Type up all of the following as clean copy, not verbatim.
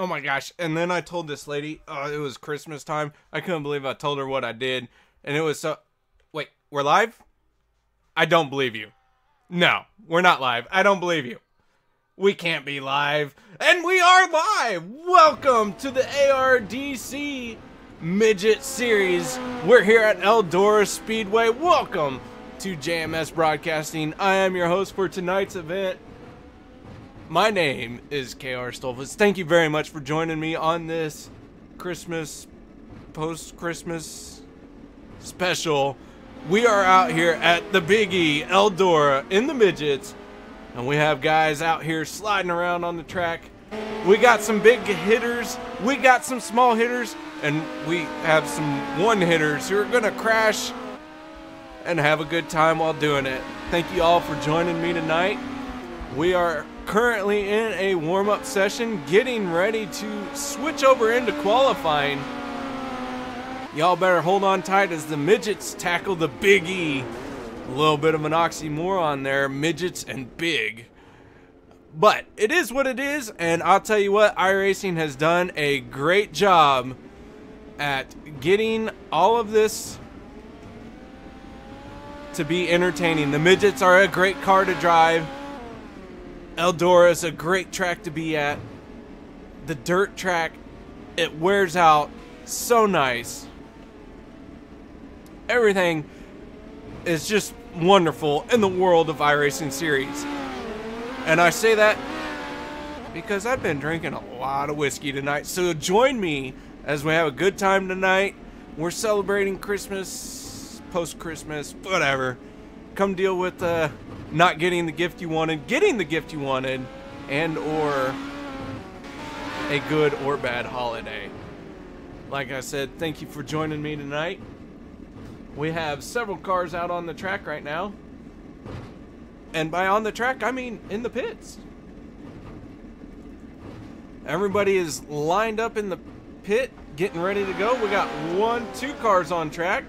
Oh my gosh. And then I told this lady, oh, it was Christmas time. I couldn't believe I told her what I did. And it was so... Wait, we're live? I don't believe you. No, we're not live. I don't believe you. We can't be live. And we are live! Welcome to the ARDC Midget Series. We're here at Eldora Speedway. Welcome to JMS Broadcasting. I am your host for tonight's event. My name is KR Stolfus. Thank you very much for joining me on this Christmas, post-Christmas special. We are out here at the Big E, Eldora, in the Midgets. And we have guys out here sliding around on the track. We got some big hitters. We got some small hitters. And we have some one-hitters who are going to crash and have a good time while doing it. Thank you all for joining me tonight. We are currently in a warm-up session, getting ready to switch over into qualifying. Y'all better hold on tight as the Midgets tackle the Big E. A little bit of an oxymoron there, midgets and big. But it is what it is, and I'll tell you what, iRacing has done a great job at getting all of this to be entertaining. The Midgets are a great car to drive. Eldora is a great track to be at. The dirt track, it wears out so nice. Everything is just wonderful in the world of iRacing series. And I say that because I've been drinking a lot of whiskey tonight. So join me as we have a good time tonight. We're celebrating Christmas, post-Christmas, whatever. Come deal with not getting the gift you wanted, getting the gift you wanted, and or a good or bad holiday. Like I said, thank you for joining me tonight. We have several cars out on the track right now. And by on the track, I mean in the pits. Everybody is lined up in the pit, getting ready to go. We got two cars on track.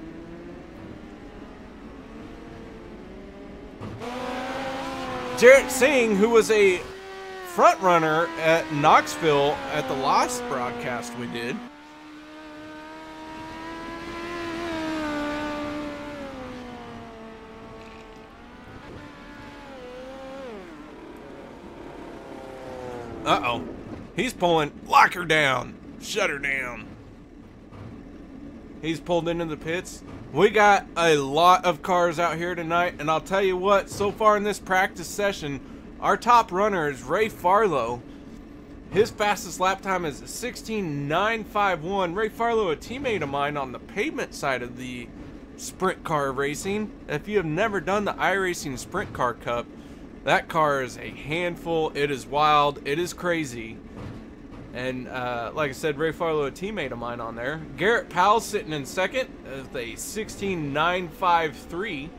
Jarrett Singh, who was a front runner at Knoxville at the last broadcast we did. Uh-oh. He's pulling. Lock her down. Shut her down. He's pulled into the pits. We got a lot of cars out here tonight, and I'll tell you what, so far in this practice session, our top runner is Ray Farlow. His fastest lap time is 16.951. Ray Farlow, a teammate of mine on the pavement side of the sprint car racing. If you have never done the iRacing Sprint Car Cup, that car is a handful. It is wild. It is crazy. And like I said, Ray Farlow, a teammate of mine on there. Garrett Powell sitting in second with a 16.953.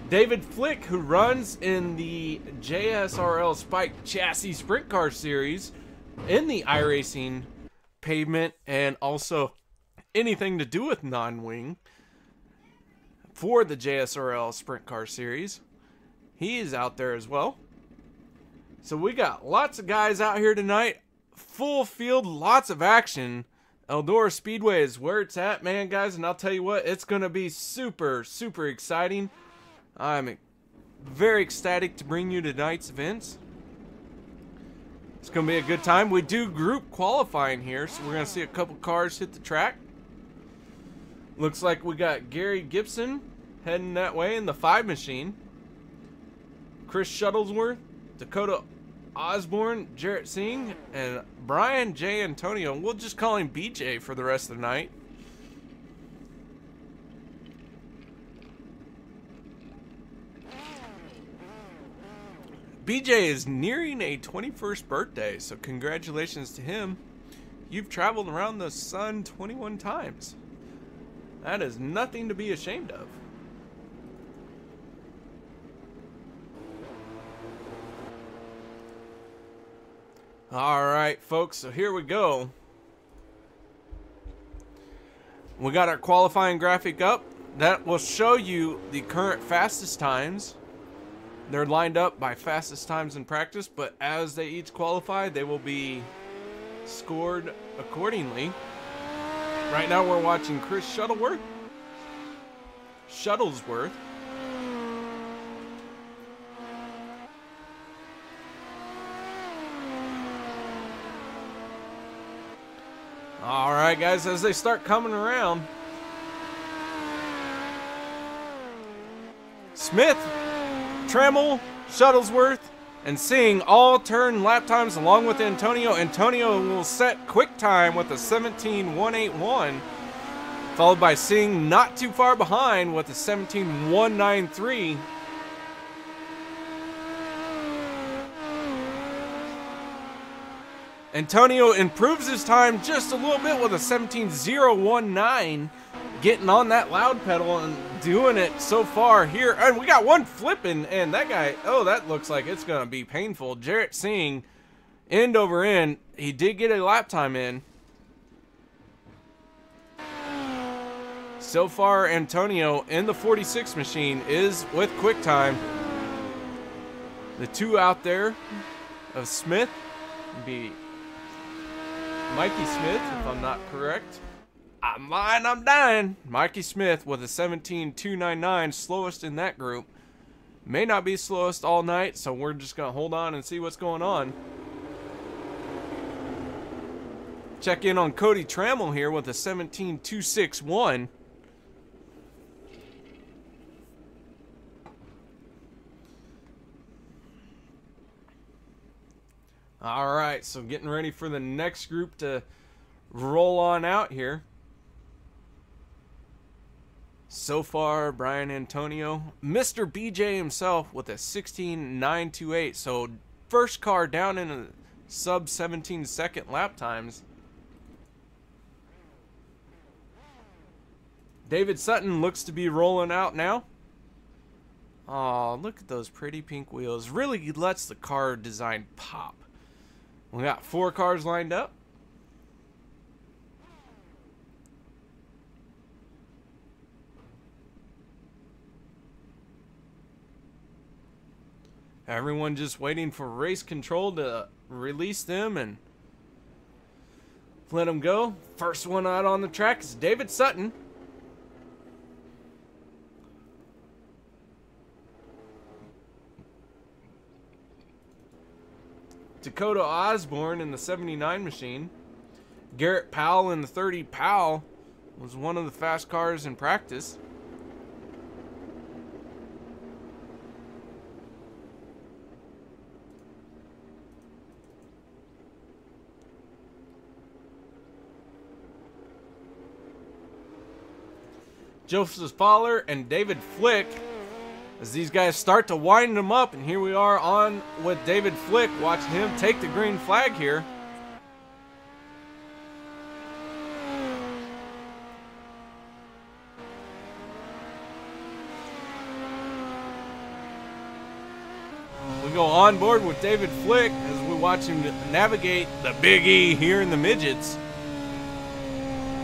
David Flick, who runs in the JSRL Spike Chassis Sprint Car Series in the iRacing pavement and also anything to do with non-wing for the JSRL Sprint Car Series. He is out there as well. So we got lots of guys out here tonight. Full field, lots of action. Eldora Speedway is where it's at, man, guys. And I'll tell you what, it's going to be super, super exciting. I'm very ecstatic to bring you tonight's events. It's going to be a good time. We do group qualifying here, so we're going to see a couple cars hit the track. Looks like we got Gary Gibson heading that way in the 5 machine. Chris Shuttlesworth, Dakota Osborne, Jarrett Singh, and Brian J. Antonio. We'll just call him BJ for the rest of the night. BJ is nearing a 21st birthday, so congratulations to him. You've traveled around the sun 21 times. That is nothing to be ashamed of. Alright, folks, so here we go. We got our qualifying graphic up. That will show you the current fastest times. They're lined up by fastest times in practice, but as they each qualify, they will be scored accordingly. Right now we're watching Chris Shuttlesworth. All right, guys, as they start coming around, Smith, Trammell, Shuttlesworth, and Singh all turn lap times along with Antonio. Antonio will set quick time with a 17.181, followed by Singh not too far behind with a 17.193. Antonio improves his time just a little bit with a 17.019, getting on that loud pedal and doing it so far here. And we got one flipping, and that guy, oh, that looks like it's going to be painful. Jarrett Singh, end over end, he did get a lap time in. So far, Antonio in the 46 machine is with quick time. The two out there of Smith would be Mikey Smith, if I'm not correct. I'm lying, I'm dying. Mikey Smith with a 17.299, slowest in that group. May not be slowest all night, so we're just going to hold on and see what's going on. Check in on Cody Trammell here with a 17.261. All right, so getting ready for the next group to roll on out here. So far, Brian Antonio, Mr. BJ himself with a 16.928. So first car down in a sub 17-second lap times. David Sutton looks to be rolling out now. Oh, look at those pretty pink wheels. Really lets the car design pop. We got 4 cars lined up. Everyone just waiting for race control to release them and let them go. First one out on the track is David Sutton. Dakota Osborne in the 79 machine. Garrett Powell in the 30. Powell was one of the fast cars in practice. Joseph Fowler and David Flick, as these guys start to wind them up, and here we are on with David Flick, watching him take the green flag here. We go on board with David Flick as we watch him navigate the Big E here in the midgets.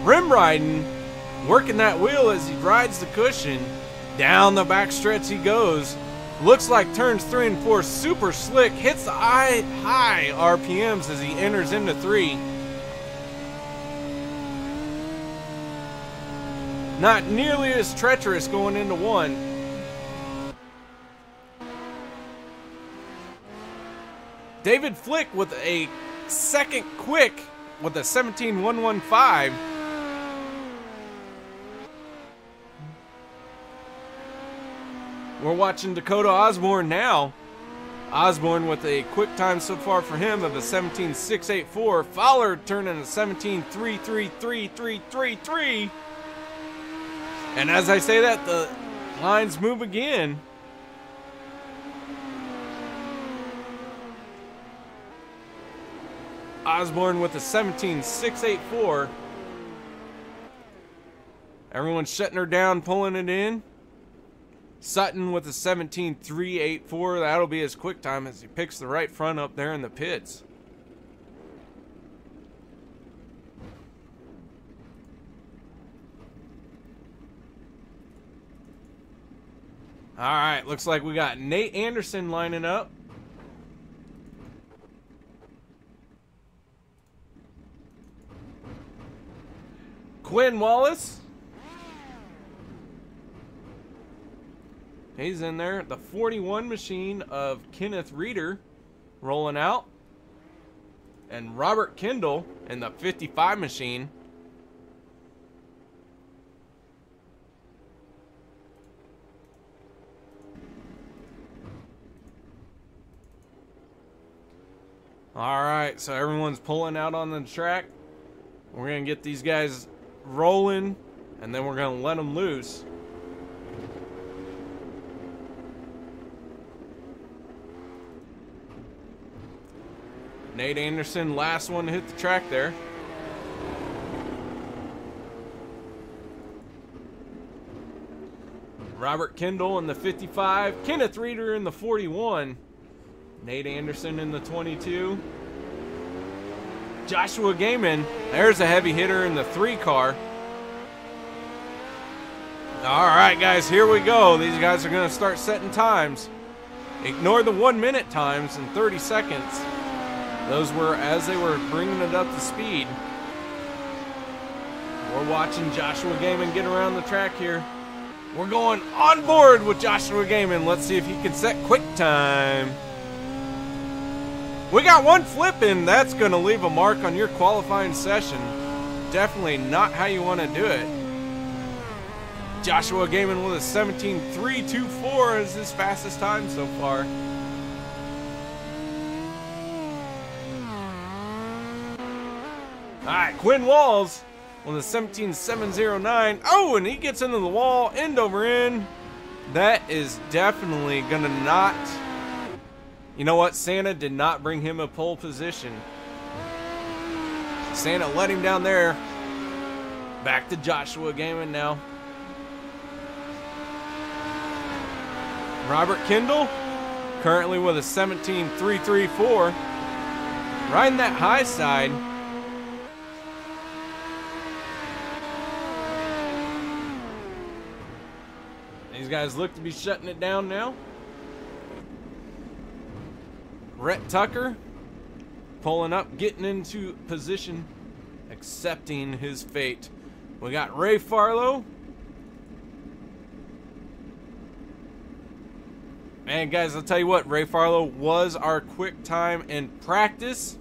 Rim riding, working that wheel as he rides the cushion. Down the backstretch he goes. Looks like turns 3 and 4 super slick. Hits the high RPMs as he enters into 3. Not nearly as treacherous going into 1. David Flick with a second quick with a 17.115. We're watching Dakota Osborne now. Osborne with a quick time so far for him of a 17.684. Fowler turning a 17.33333. And as I say that, the lines move again. Osborne with a 17.684. Everyone's shutting her down, pulling it in. Sutton with a 17.384. That'll be his quick time as he picks the right front up there in the pits. All right, looks like we got Nate Anderson lining up. Quinn Wallace. He's in there. The 41 machine of Kenneth Reeder rolling out. And Robert Kendall in the 55 machine. All right, so everyone's pulling out on the track. We're going to get these guys rolling, and then we're going to let them loose. Nate Anderson, last one to hit the track there. Robert Kendall in the 55. Kenneth Reeder in the 41. Nate Anderson in the 22. Joshua Gaiman, there's a heavy hitter in the 3 car. All right, guys, here we go. These guys are going to start setting times. Ignore the 1 minute times and 30 seconds. Those were as they were bringing it up to speed. We're watching Joshua Gaiman get around the track here. We're going on board with Joshua Gaiman. Let's see if he can set quick time. We got one flip in. That's going to leave a mark on your qualifying session. Definitely not how you want to do it. Joshua Gaiman with a 17.324 is his fastest time so far. Alright, Quinn Walls with a 17.709. Oh, and he gets into the wall, end over end. That is definitely going to not... You know what? Santa did not bring him a pole position. Santa let him down there. Back to Joshua Gaiman now. Robert Kendall, currently with a 17.334. Riding that high side. These guys look to be shutting it down now. Rhett Tucker pulling up, getting into position, accepting his fate. We got Ray Farlow. And guys, I'll tell you what, Ray Farlow was our quick time in practice,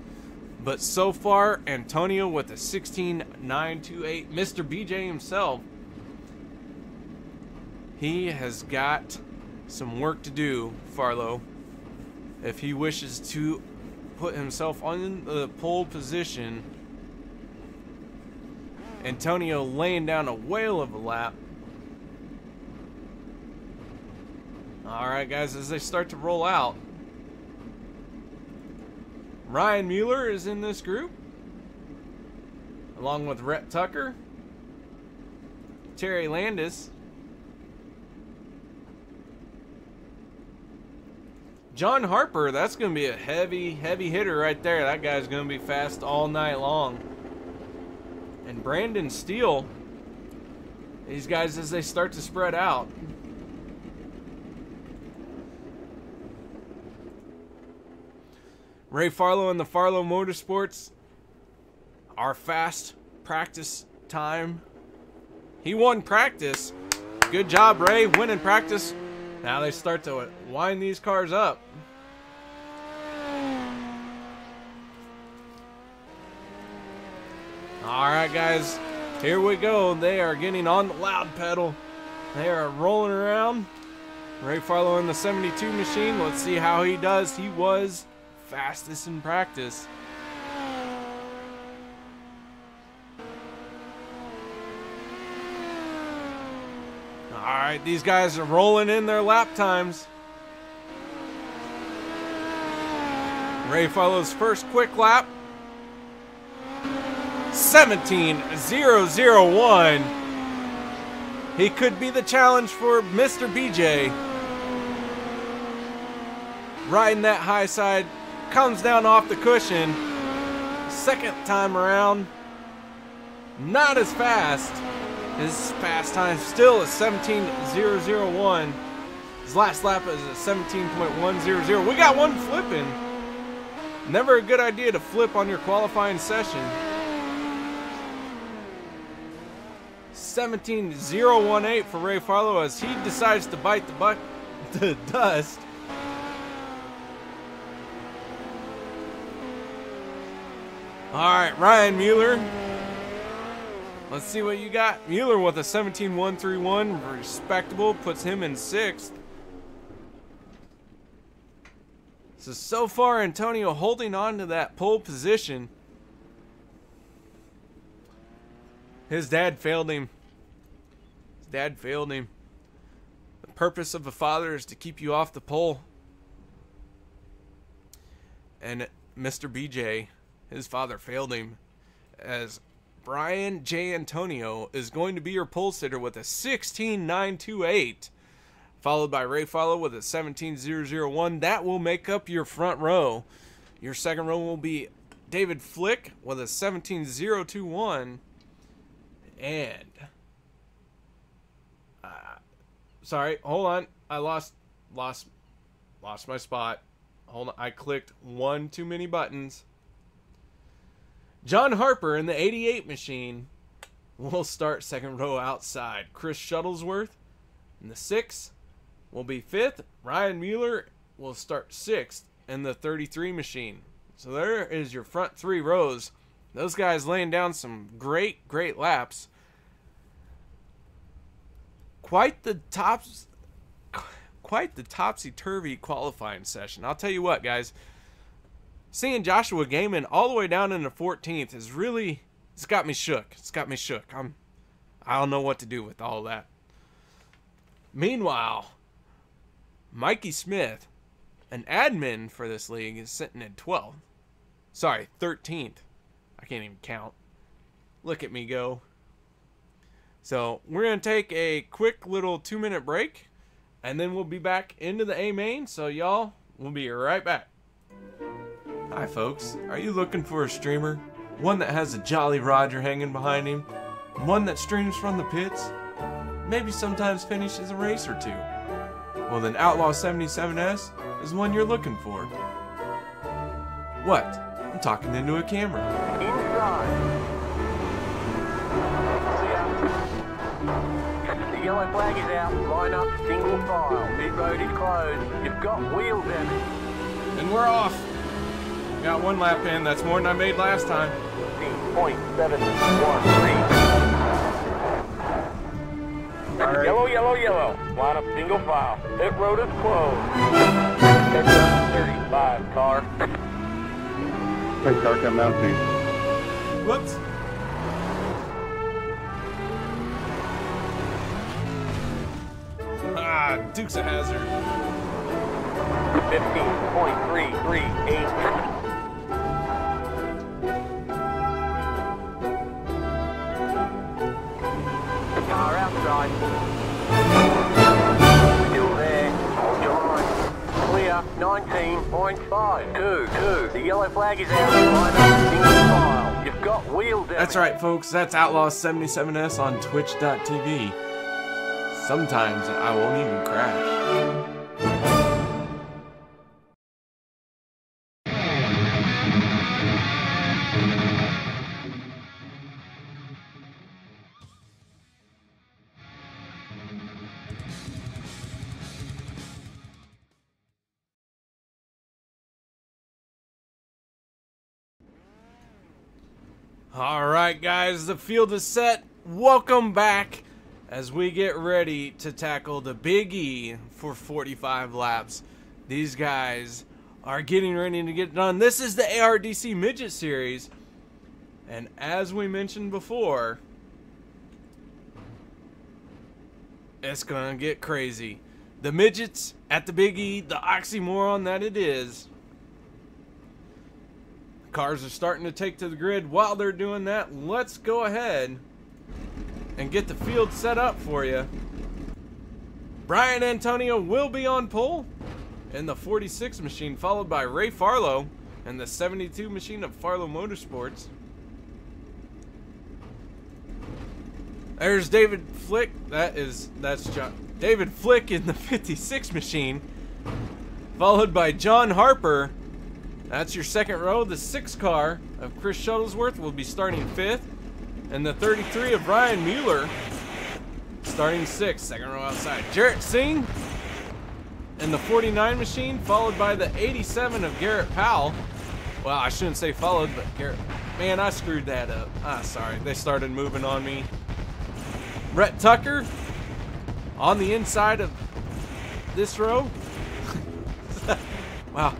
but so far, Antonio with a 16.928, Mr. BJ himself. He has got some work to do, Farlow, if he wishes to put himself on the pole position. Antonio laying down a whale of a lap. Alright guys, as they start to roll out, Ryan Mueller is in this group, along with Rhett Tucker, Terry Landis, John Harper. That's going to be a heavy hitter right there. That guy's going to be fast all night long. And Brandon Steele. These guys, as they start to spread out. Ray Farlow and the Farlow Motorsports. Our fast practice time. He won practice. Good job, Ray, winning practice. Now they start to wind these cars up. Alright guys, here we go. They are getting on the loud pedal. They are rolling around. Ray Farlow in the 72 machine. Let's see how he does. He was fastest in practice. Alright, these guys are rolling in their lap times. Ray Farlow's first quick lap. 17.001. He could be the challenge for Mr. BJ. Riding that high side, comes down off the cushion. Second time around, not as fast. His fast time still is 17.001. His last lap is a 17.100. We got one flipping. Never a good idea to flip on your qualifying session. 17-018 for Ray Farlow as he decides to bite the dust. Alright, Ryan Mueller. Let's see what you got. Mueller with a 17-131. Respectable. Puts him in 6th. So far, Antonio holding on to that pole position. His dad failed him. The purpose of a father is to keep you off the pole. And Mr. BJ, his father failed him, as Brian J. Antonio is going to be your pole sitter with a 16-928, followed by Ray Farlow with a 17-001. That will make up your front row. Your second row will be David Flick with a 17-021. And sorry, hold on. I lost my spot. Hold on. I clicked one too many buttons. John Harper in the 88 machine will start second row outside. Chris Shuttlesworth in the 6th will be 5th. Ryan Mueller will start 6th in the 33 machine. So there is your front 3 rows. Those guys laying down some great laps. Quite the topsy-turvy qualifying session. I'll tell you what, guys. Seeing Joshua Gaiman all the way down in the 14th is really, it's got me shook. I don't know what to do with all that. Meanwhile, Mikey Smith, an admin for this league, is sitting at 12th. Sorry, 13th. I can't even count. Look at me go. So we're going to take a quick little 2-minute break, and then we'll be back into the A main. So y'all, we'll be right back. Hi folks, are you looking for a streamer? One that has a Jolly Roger hanging behind him? One that streams from the pits? Maybe sometimes finishes a race or two? Well then Outlaw 77S is one you're looking for. What? I'm talking into a camera. The yellow flag is out. Line up, single file. Pit road is closed. You've got wheel damage. And we're off. Got 1 lap in. That's more than I made last time. 0.713. Right. Yellow. Line up, single file. Pit road is closed. Pit road 35 car. Hey, car, come down, please. Whoops. Dukes a hazard. 15.338. Car outside. Still there. Hold your line. Clear. 19.5. 2. The yellow flag is out. Line up. Single file. You've got wheel damage. That's right, folks. That's Outlaw 77S on Twitch.tv. Sometimes I won't even crash. All right, guys, the field is set. Welcome back as we get ready to tackle the Big E for 45 laps. These guys are getting ready to get done. This is the ARDC Midget Series, and as we mentioned before, it's gonna get crazy. The midgets at the Big E, the oxymoron that it is. Cars are starting to take to the grid. While they're doing that, let's go ahead and get the field set up for you. Brian Antonio will be on pole in the 46 machine, followed by Ray Farlow in the 72 machine of Farlow Motorsports. There's David Flick. That's John. David Flick in the 56 machine, followed by John Harper. That's your second row. The 6 car of Chris Shuttlesworth will be starting 5th. And the 33 of Ryan Mueller, starting 6th, second row outside. Jarrett Singh and the 49 machine, followed by the 87 of Garrett Powell. Well, I shouldn't say followed, but Garrett, man, I screwed that up. Sorry, they started moving on me. Rhett Tucker on the inside of this row. Wow.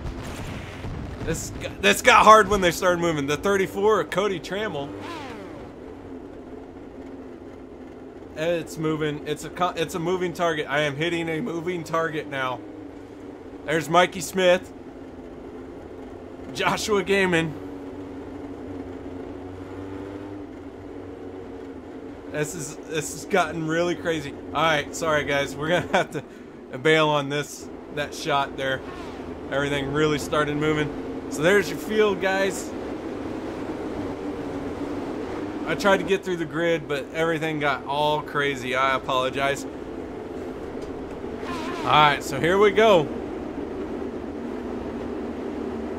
This got hard when they started moving. The 34 of Cody Trammell. It's moving. It's a moving target. I am hitting a moving target now. There's Mikey Smith. Joshua Gaiman. This has gotten really crazy. Alright, sorry guys. We're gonna have to bail on that shot there. Everything really started moving. So there's your field, guys. I tried to get through the grid, but everything got all crazy. I apologize. Alright, so here we go.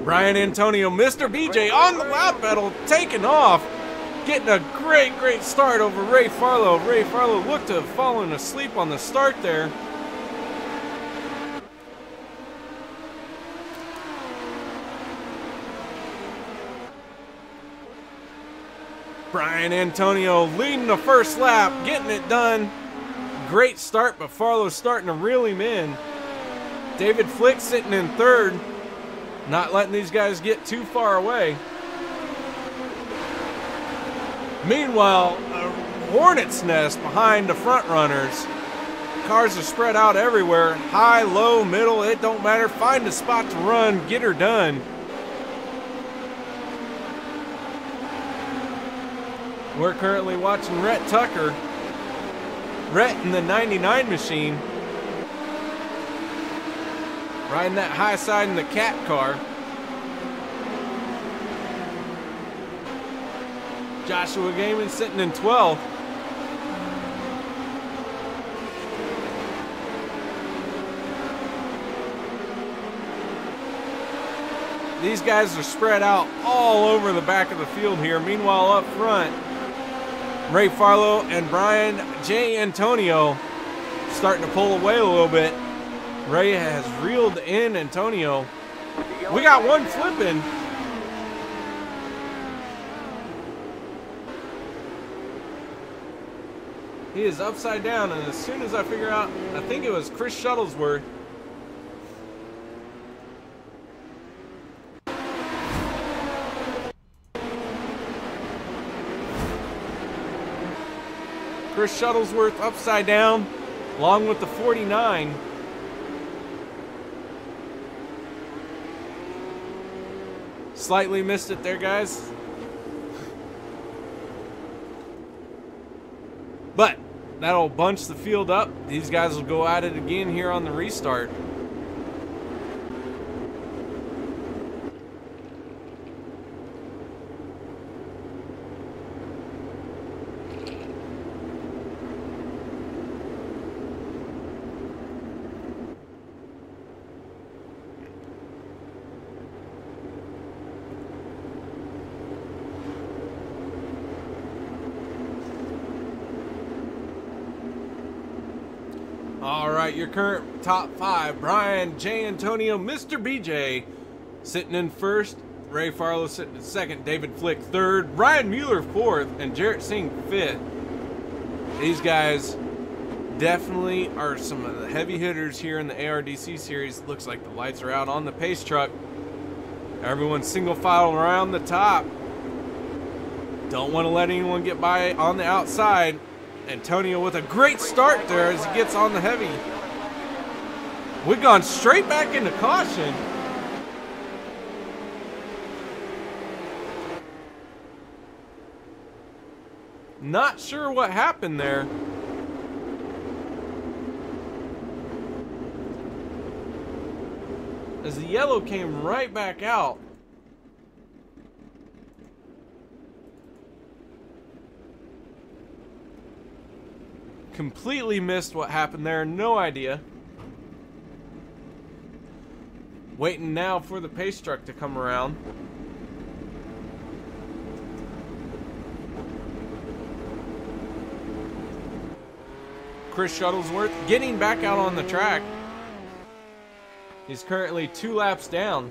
Brian Antonio, Mr. BJ on the lap pedal, taking off. Getting a great start over Ray Farlow. Ray Farlow looked to have fallen asleep on the start there. Brian Antonio leading the first lap, getting it done. Great start, but Farlow's starting to reel him in. David Flick sitting in 3rd, not letting these guys get too far away. Meanwhile, a hornet's nest behind the front runners. Cars are spread out everywhere. High, low, middle, it don't matter. Find a spot to run, get her done. We're currently watching Rhett Tucker. Rhett in the 99 machine. Riding that high side in the cat car. Joshua Gaiman sitting in 12th. These guys are spread out all over the back of the field here. Meanwhile, up front, Ray Farlow and Brian J. Antonio starting to pull away a little bit. Ray has reeled in Antonio. We got one flipping. He is upside down, and as soon as I figure out, I think it was Chris Shuttlesworth. Chris Shuttlesworth upside down, along with the 49. Slightly missed it there, guys. But that'll bunch the field up. These guys will go at it again here on the restart. All right, your current top 5. Brian J. Antonio, Mr. BJ, sitting in 1st. Ray Farlow sitting in 2nd. David Flick 3rd. Ryan Mueller 4th. And Jarrett Singh 5th. These guys definitely are some of the heavy hitters here in the ARDC series. Looks like the lights are out on the pace truck. Everyone's single file around the top. Don't want to let anyone get by on the outside. Antonio with a great start there as he gets on the heavy. We've gone straight back into caution. Not sure what happened there. As the yellow came right back out. Completely missed what happened there, no idea. Waiting now for the pace truck to come around. Chris Shuttlesworth, getting back out on the track. He's currently 2 laps down.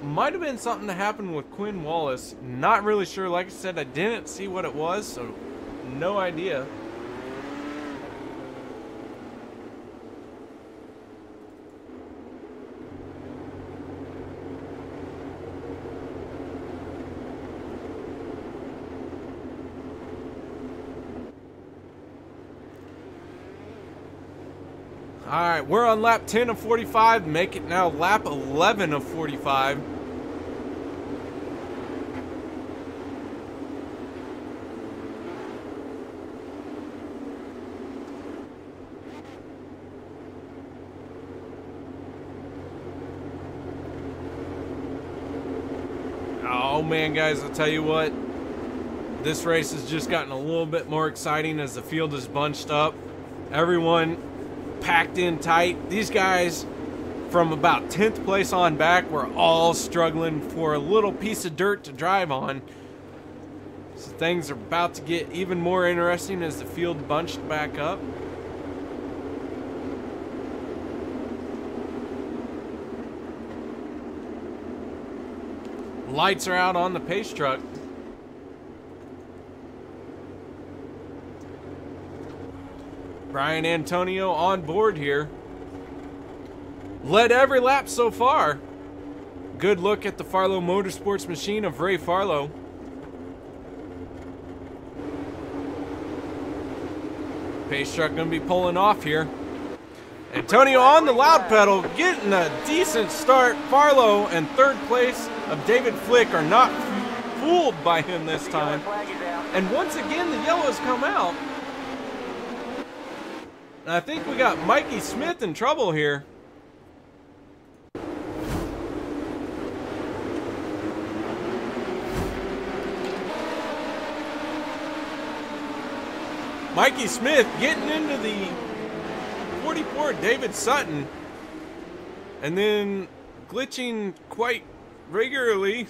Might have been something that happened with Quinn Wallace. Not really sure. Like I said, I didn't see what it was, so no idea. Alright, we're on lap 10 of 45. Make it now lap 11 of 45. Oh man, guys, I'll tell you what. This race has just gotten a little bit more exciting as the field is bunched up. Everyone packed in tight. These guys from about 10th place on back were all struggling for a little piece of dirt to drive on. So things are about to get even more interesting as the field bunched back up. Lights are out on the pace truck. Brian Antonio on board here. Led every lap so far. Good look at the Farlow Motorsports machine of Ray Farlow. Pace truck gonna be pulling off here. Antonio on the loud pedal, getting a decent start. Farlow and 3rd place of David Flick are not fooled by him this time. And once again, the yellows come out. And I think we got Mikey Smith in trouble here. Mikey Smith getting into the 44 David Sutton. And then glitching quite regularly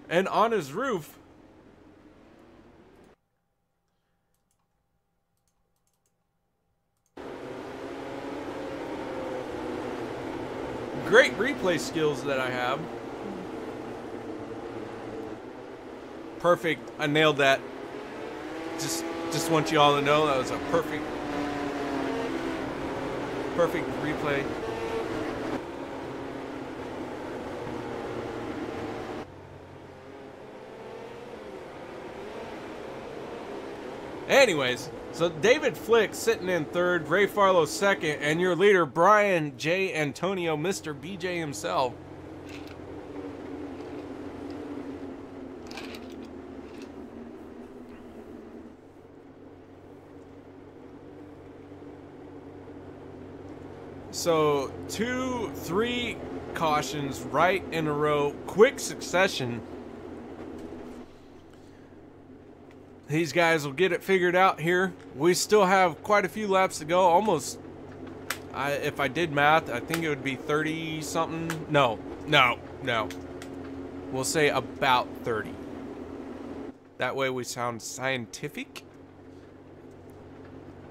and on his roof. Great replay skills that I have. Perfect. I nailed that. Just want you all to know that was a perfect replay. Anyways, so David Flick sitting in 3rd, Ray Farlow 2nd, and your leader Brian J. Antonio, Mr. BJ himself. So 2, 3 cautions right in a row, quick succession. These guys will get it figured out here. We still have quite a few laps to go. Almost, if I did math, I think it would be 30 something. No. We'll say about 30. That way we sound scientific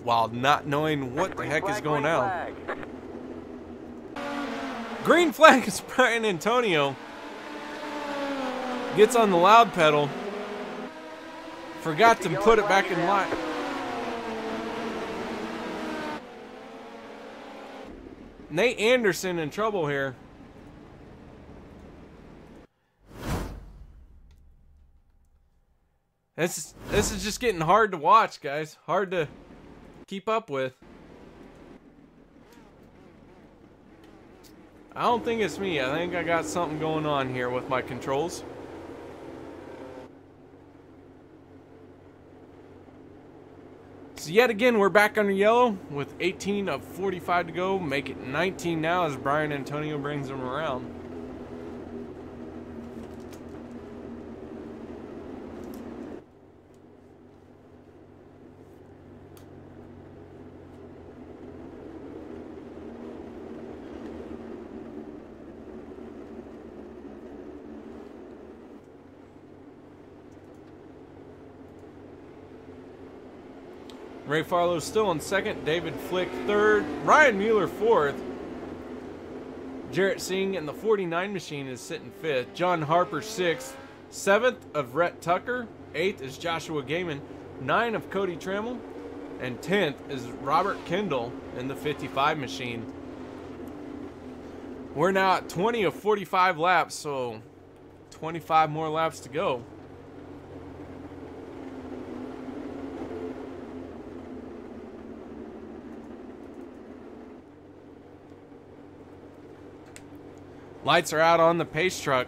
while not knowing what the heck is going on. Green flag is Brian Antonio. Gets on the loud pedal. Forgot to put it back in line. Nate Anderson in trouble here. This is just getting hard to watch, guys. Hard to keep up with. I don't think it's me. I think I got something going on here with my controls. So yet again, we're back under yellow with 18 of 45 to go. Make it 19 now as Brian Antonio brings them around. Ray Farlow still in second. David Flick third. Ryan Mueller fourth. Jarrett Singh in the 49 machine is sitting fifth. John Harper sixth. Seventh of Rhett Tucker. Eighth is Joshua Gaiman. 9 of Cody Trammell. And 10th is Robert Kendall in the 55 machine. We're now at 20 of 45 laps, so 25 more laps to go. Lights are out on the pace truck.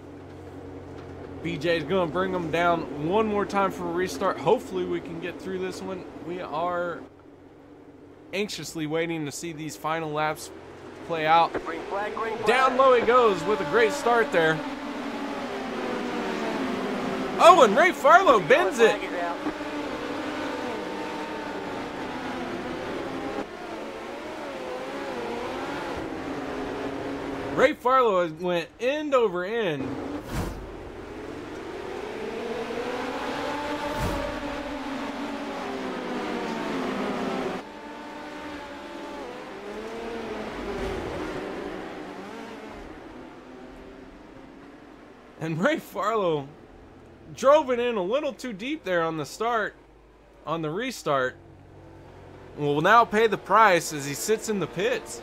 BJ's going to bring them down one more time for a restart. Hopefully we can get through this one. We are anxiously waiting to see these final laps play out. Green flag, green flag. Down low he goes with a great start there. Oh, and Ray Farlow bends it. Flag is out. Ray Farlow went end over end. And Ray Farlow drove it in a little too deep there on the start, on the restart. Will now pay the price as he sits in the pits.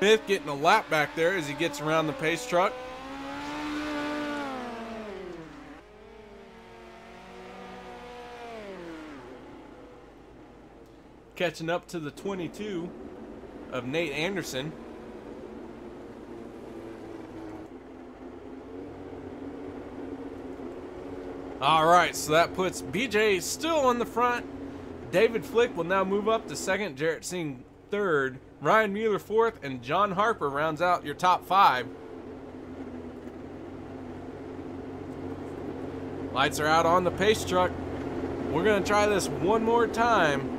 Smith getting a lap back there as he gets around the pace truck. Catching up to the 22 of Nate Anderson. All right, so that puts BJ still on the front. David Flick will now move up to second. Jarrett Singh third. Ryan Mueller fourth, and John Harper rounds out your top 5. Lights are out on the pace truck. We're going to try this one more time.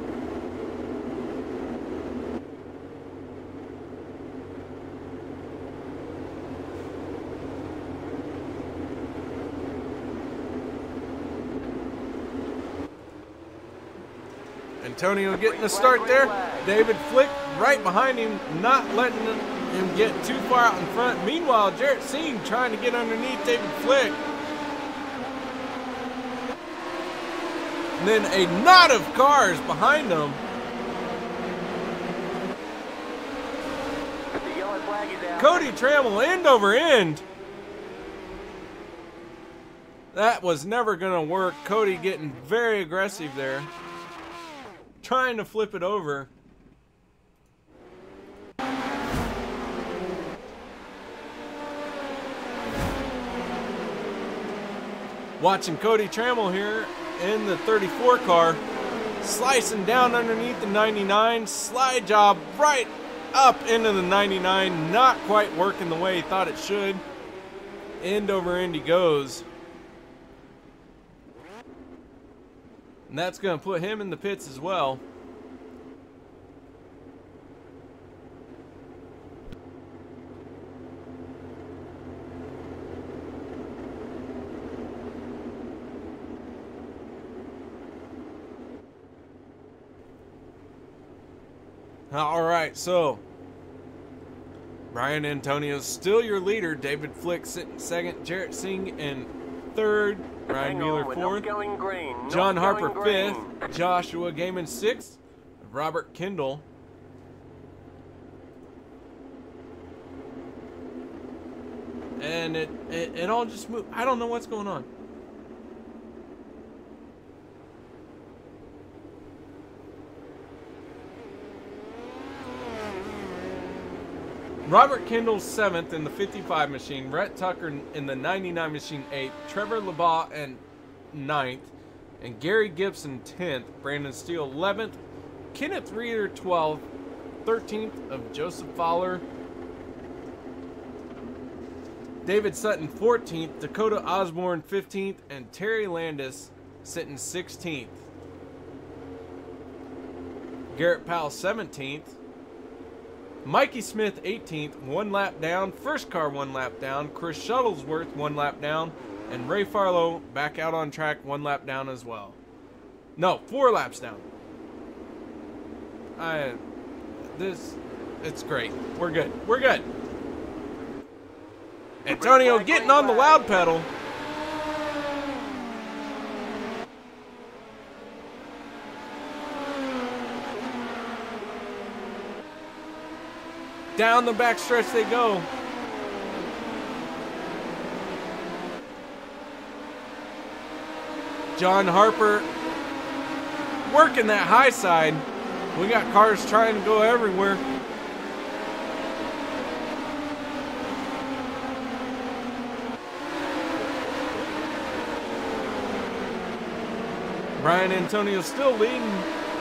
Antonio getting the start there. David Flick right behind him, not letting him get too far out in front. Meanwhile, Jarrett Singh trying to get underneath David Flick. And then a knot of cars behind him. The yellow flag is out. Cody Trammell end over end. That was never going to work. Cody getting very aggressive there, trying to flip it over. Watching Cody Trammell here in the 34 car, slicing down underneath the 99. Slide job right up into the 99. Not quite working the way he thought it should. End over end he goes. And that's going to put him in the pits as well. All right, so Brian Antonio's still your leader. David Flick sitting second. Jarrett Singh in third. Ryan Mueller fourth. John Harper fifth. Joshua Gaiman sixth. Robert Kendall and it all just moved. I don't know what's going on. Robert Kendall 7th in the 55 machine. Rhett Tucker in the 99 machine 8th. Trevor LeBaugh in 9th. And Gary Gibson 10th. Brandon Steele 11th. Kenneth Reeder 12th. 13th of Joseph Fowler. David Sutton 14th. Dakota Osborne 15th. And Terry Landis sitting 16th. Garrett Powell 17th. Mikey Smith 18th, 1 lap down. First car 1 lap down. Chris Shuttlesworth 1 lap down. And Ray Farlow back out on track 1 lap down as well. No, 4 laps down. It's great. We're good. We're good. Antonio getting on the loud pedal. Down the backstretch they go. John Harper working that high side. We got cars trying to go everywhere. Brian Antonio still leading.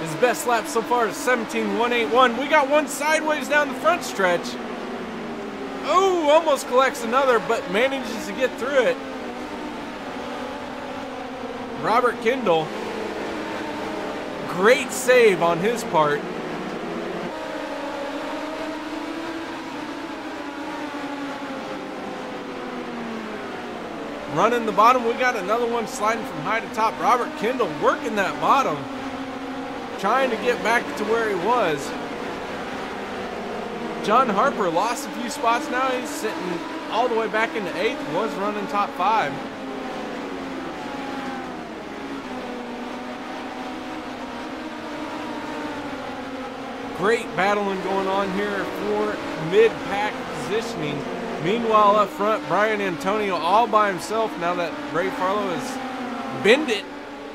His best lap so far is 17.181. We got one sideways down the front stretch. Oh, almost collects another, but manages to get through it. Robert Kendall. Great save on his part. Running the bottom, we got another one sliding from high to top. Robert Kendall working that bottom, trying to get back to where he was. John Harper lost a few spots now. He's sitting all the way back into 8th, was running top 5. Great battling going on here for mid-pack positioning. Meanwhile, up front, Brian Antonio all by himself now that Ray Farlow has bend it.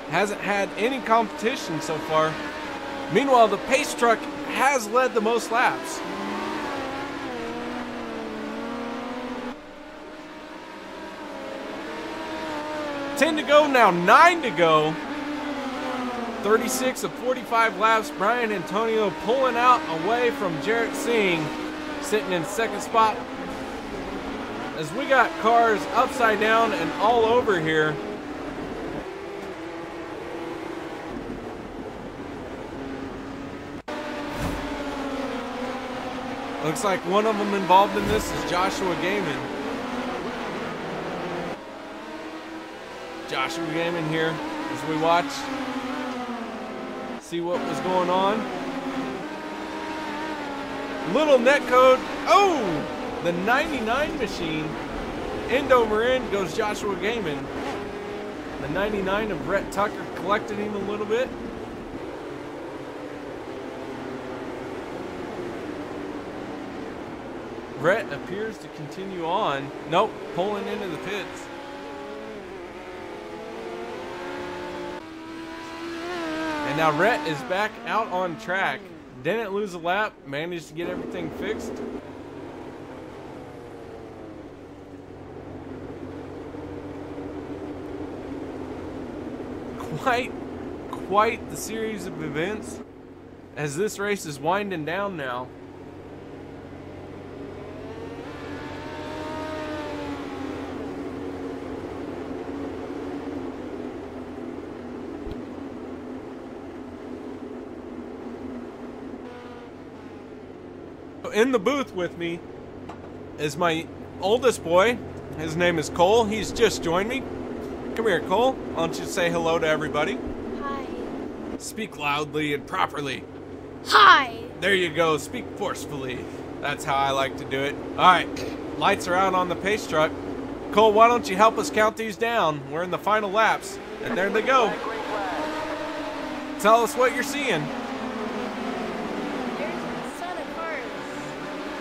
Hasn't had any competition so far. Meanwhile, the pace truck has led the most laps. $10 to go now, 9 to go. 36 of 45 laps. Brian Antonio pulling out away from Jarrett Singh, sitting in 2nd spot. As we got cars upside down and all over here. Looks like one of them involved in this is Joshua Gaiman. Joshua Gaiman here as we watch. See what was going on. Little netcode. Oh! The 99 machine. End over end goes Joshua Gaiman. The 99 of Brett Tucker collected him a little bit. Brett appears to continue on. Nope, pulling into the pits. And now Rhett is back out on track. Didn't lose a lap, managed to get everything fixed. Quite the series of events as this race is winding down now. In the booth with me is my oldest boy. His name is Cole. He's just joined me. Come here, Cole. Why don't you say hello to everybody? Hi. Speak loudly and properly. Hi. There you go. Speak forcefully. That's how I like to do it. All right. Lights are out on the pace truck. Cole, why don't you help us count these down? We're in the final laps. And there they go. Tell us what you're seeing.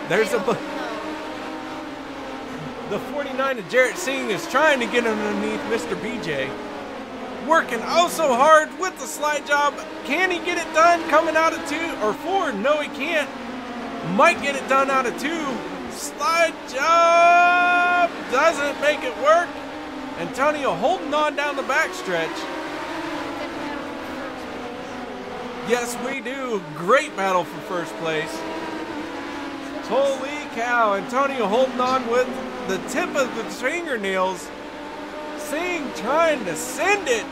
There's a ton of cars. The 49 of Jarrett Singh is trying to get underneath Mr. BJ. Working oh so hard with the slide job. Can he get it done coming out of 2 or 4? No, he can't. Might get it done out of 2. Slide job doesn't make it work. Antonio holding on down the backstretch. Yes, we do. Great battle for first place. Holy cow. Antonio holding on with the tip of the fingernails. Singh trying to send it.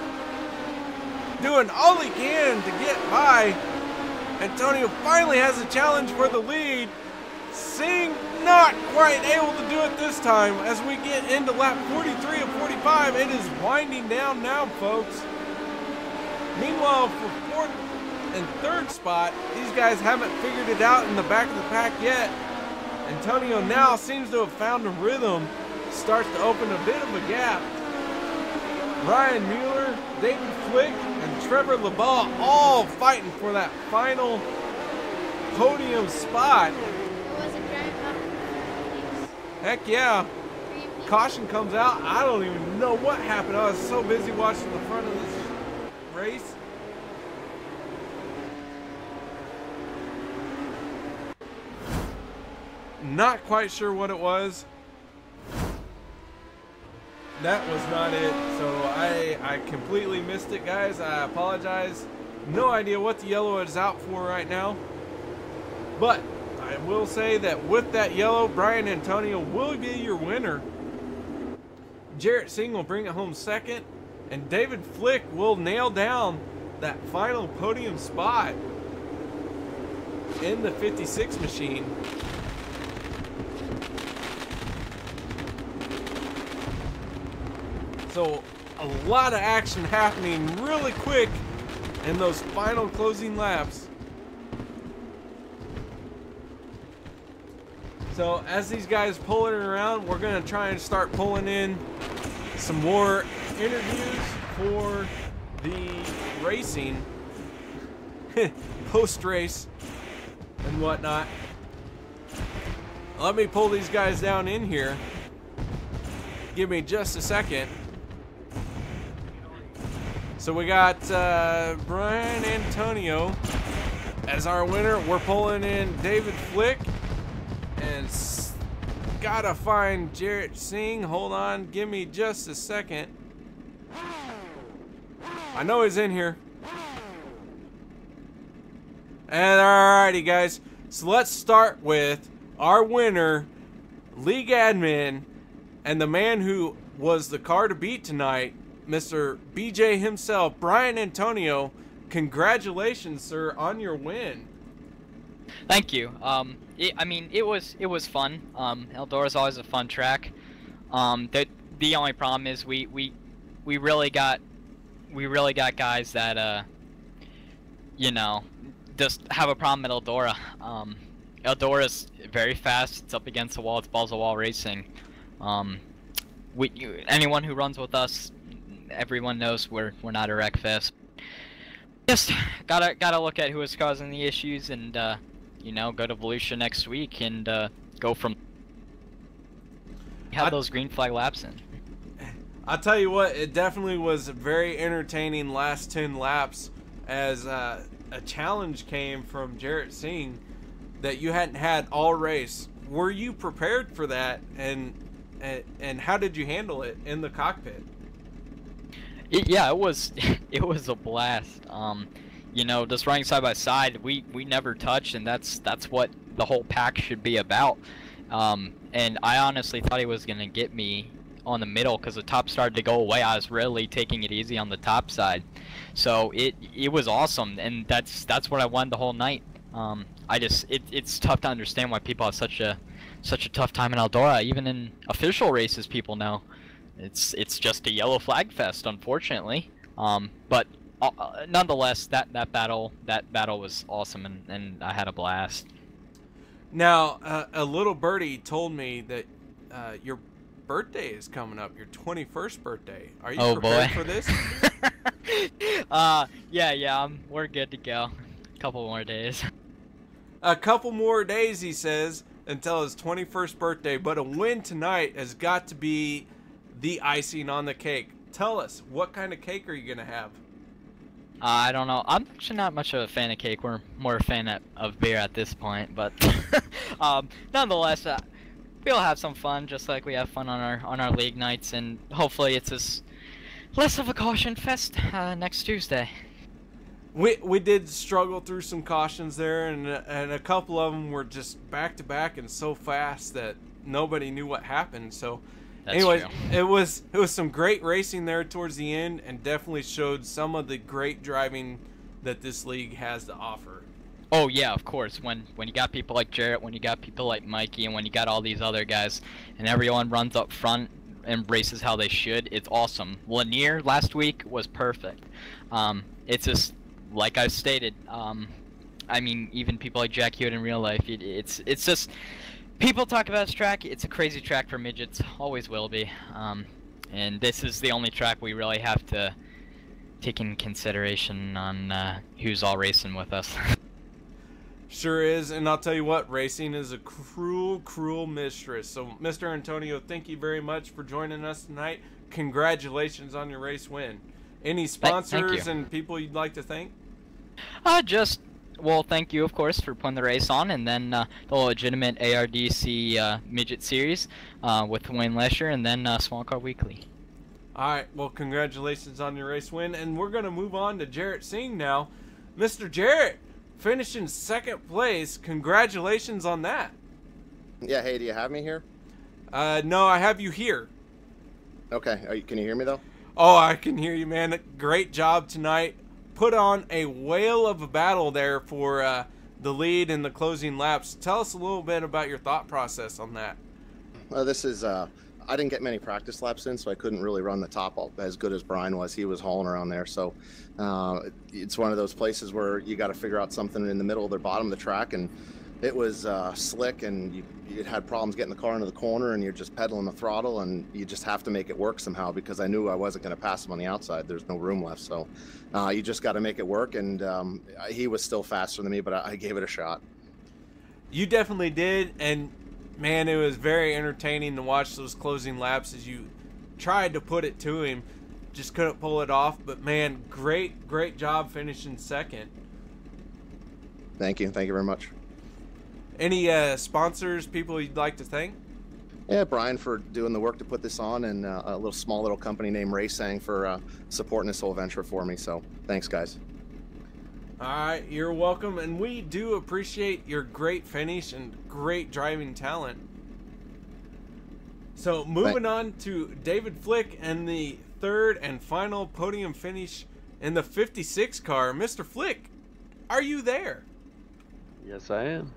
doing all he can to get by. Antonio finally has a challenge for the lead. Singh not quite able to do it this time. As we get into lap 43 of 45, it is winding down now, folks. Meanwhile, for fourth and third spot, these guys haven't figured it out in the back of the pack yet. Antonio now seems to have found a rhythm, starts to open a bit of a gap. Ryan Mueller, David Flick, and Trevor LeBeau all fighting for that final podium spot. Heck yeah. Caution comes out. I don't even know what happened. I was so busy watching the front of this race. Not quite sure what it was. That was not it. So I completely missed it, guys. I apologize. No idea what the yellow is out for right now. But I will say that with that yellow, Brian Antonio will be your winner. Jarrett Singh will bring it home second. And David Flick will nail down that final podium spot in the 56 machine. So a lot of action happening really quick in those final closing laps. So as these guys pull it around, we're going to try and start pulling in some more interviews for the racing post-race and whatnot. Let me pull these guys down in here. Give me just a second. So we got Brian Antonio as our winner. We're pulling in David Flick. And gotta find Jarrett Singh. Hold on, give me just a second. I know he's in here. And alrighty, guys. So let's start with our winner, league admin, and the man who was the car to beat tonight, Mr. BJ himself, Brian Antonio. Congratulations, sir, on your win. Thank you. I mean, it was fun. Eldora's always a fun track. The only problem is we really got guys that you know, just have a problem at Eldora. Eldora's very fast. It's up against the wall. It's balls to wall racing. Anyone who runs with us, everyone knows we're not a wreck fest. Just gotta look at who is causing the issues and you know, go to Volusia next week and go from have those green flag laps in. I'll tell you what, it definitely was a very entertaining last 10 laps as a challenge came from Jarrett Singh that you hadn't had all race. Were you prepared for that, and how did you handle it in the cockpit? Yeah, it was a blast. You know, just running side by side, we never touched, and that's what the whole pack should be about. And I honestly thought he was gonna get me on the middle because the top started to go away. I was really taking it easy on the top side, so it was awesome, and that's what I wanted the whole night. It's tough to understand why people have such a tough time in Eldora. Even in official races, people know it's just a yellow flag fest, unfortunately. But nonetheless, that battle was awesome, and I had a blast. Now, a little birdie told me that your birthday is coming up, your 21st birthday. Are you prepared for this? Yeah, we're good to go. A couple more days. A couple more days, he says, until his 21st birthday, but a win tonight has got to be the icing on the cake. Tell us, what kind of cake are you going to have? I don't know. I'm actually not much of a fan of cake. We're more a fan of beer at this point, but nonetheless, we'll have some fun, just like we have fun on our league nights, and hopefully it's less of a caution fest next Tuesday. We did struggle through some cautions there, and a couple of them were just back to back and so fast that nobody knew what happened. So That's Anyways, true. it was some great racing there towards the end, and definitely showed some of the great driving that this league has to offer. Oh yeah, of course. When you got people like Jarrett, when you got people like Mikey, and when you got all these other guys, and everyone runs up front and races how they should, it's awesome. Lanier last week was perfect. It's just like I stated. I mean, even people like Jack Hewitt in real life, it's just people talk about this track. It's a crazy track for midgets, always will be. And this is the only track we really have to take in consideration on who's all racing with us. Sure is, and I'll tell you what, racing is a cruel, cruel mistress. So, Mr. Antonio, thank you very much for joining us tonight. Congratulations on your race win. Any sponsors and people you'd like to thank? Well, thank you, of course, for putting the race on, and then the legitimate ARDC Midget Series with Wayne Lesher, and then Small Car Weekly. All right, well, congratulations on your race win, and we're going to move on to Jarrett Singh now. Mr. Jarrett, finishing second place. Congratulations on that. Yeah, hey, do you have me here? No, I have you here. Okay, can you hear me though? Oh, I can hear you, man. Great job tonight. Put on a whale of a battle there for the lead and the closing laps. Tell us a little bit about your thought process on that. Well, this is, I didn't get many practice laps in, so I couldn't really run the top as good as Brian was. He was hauling around there, so it's one of those places where you got to figure out something in the middle of the bottom of the track, and it was slick, and you had problems getting the car into the corner, and you're just pedaling the throttle, and you just have to make it work somehow, because I knew I wasn't going to pass him on the outside. There's no room left, so you just got to make it work, and he was still faster than me, but I gave it a shot. You definitely did, and man, it was very entertaining to watch those closing laps as you tried to put it to him. Just couldn't pull it off, but man, great job finishing second. Thank you very much. Any sponsors, people you'd like to thank? Yeah, Brian for doing the work to put this on, and a small little company named Racing for supporting this whole venture for me. So thanks, guys. All right, you're welcome, and we do appreciate your great finish and great driving talent. So moving on to David Flick and the third and final podium finish in the 56 car. Mr. Flick, are you there? Yes, I am.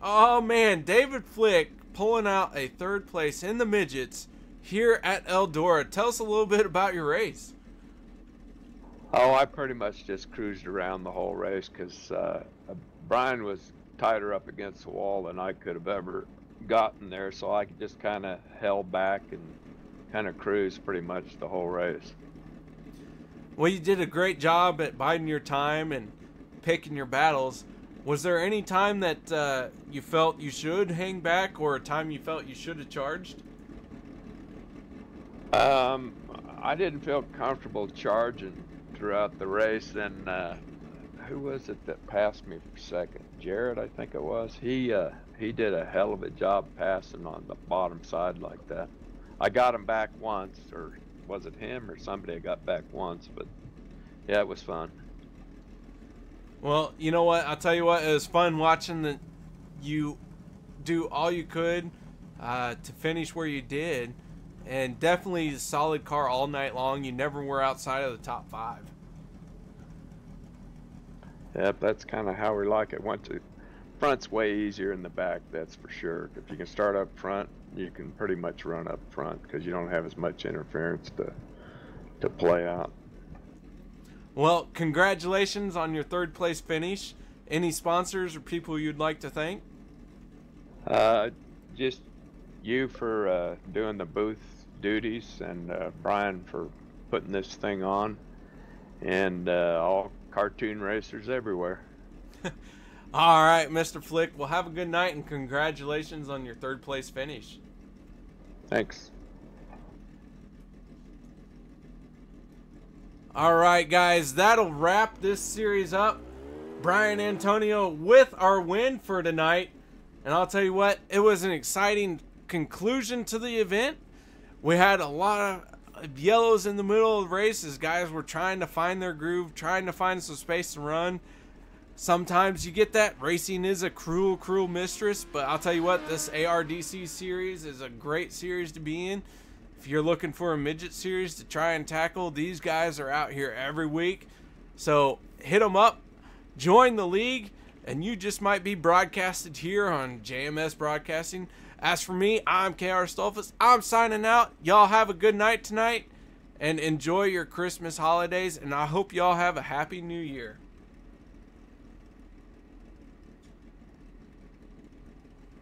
Oh man, David Flick pulling out a third place in the midgets here at Eldora. Tell us a little bit about your race. Oh, I pretty much just cruised around the whole race because Brian was tighter up against the wall than I could have ever gotten there, so I just kind of held back and kind of cruised pretty much the whole race. Well, you did a great job at biding your time and picking your battles. Was there any time that you felt you should hang back, or a time you felt you should have charged? I didn't feel comfortable charging throughout the race, and who was it that passed me for second? Jared, I think it was. He did a hell of a job passing on the bottom side like that. I got him back once, or was it him or somebody I got back once, but yeah, it was fun. Well, you know what? I'll tell you what, it was fun watching you do all you could to finish where you did, and definitely a solid car all night long. You never were outside of the top 5. Yep, that's kind of how we like it. Front's way easier than the back, that's for sure. If you can start up front, you can pretty much run up front because you don't have as much interference to play out. Well, congratulations on your third place finish. Any sponsors or people you'd like to thank? Just you for doing the booth duties, and Brian for putting this thing on, and all cartoon racers everywhere. All right, Mr. Flick. Well, have a good night, and congratulations on your third place finish. Thanks. All right, guys, that'll wrap this series up. Brian Antonio with our win for tonight. And I'll tell you what, it was an exciting conclusion to the event. We had a lot of yellows in the middle of the race as guys were trying to find their groove, trying to find some space to run. Sometimes you get that. Racing is a cruel, cruel mistress. But I'll tell you what, this ARDC series is a great series to be in. If you're looking for a midget series to try and tackle, these guys are out here every week. So hit them up, join the league, and you just might be broadcasted here on JMS Broadcasting. As for me, I'm KR Stolfus. I'm signing out. Y'all have a good night tonight, and enjoy your Christmas holidays, and I hope y'all have a happy new year.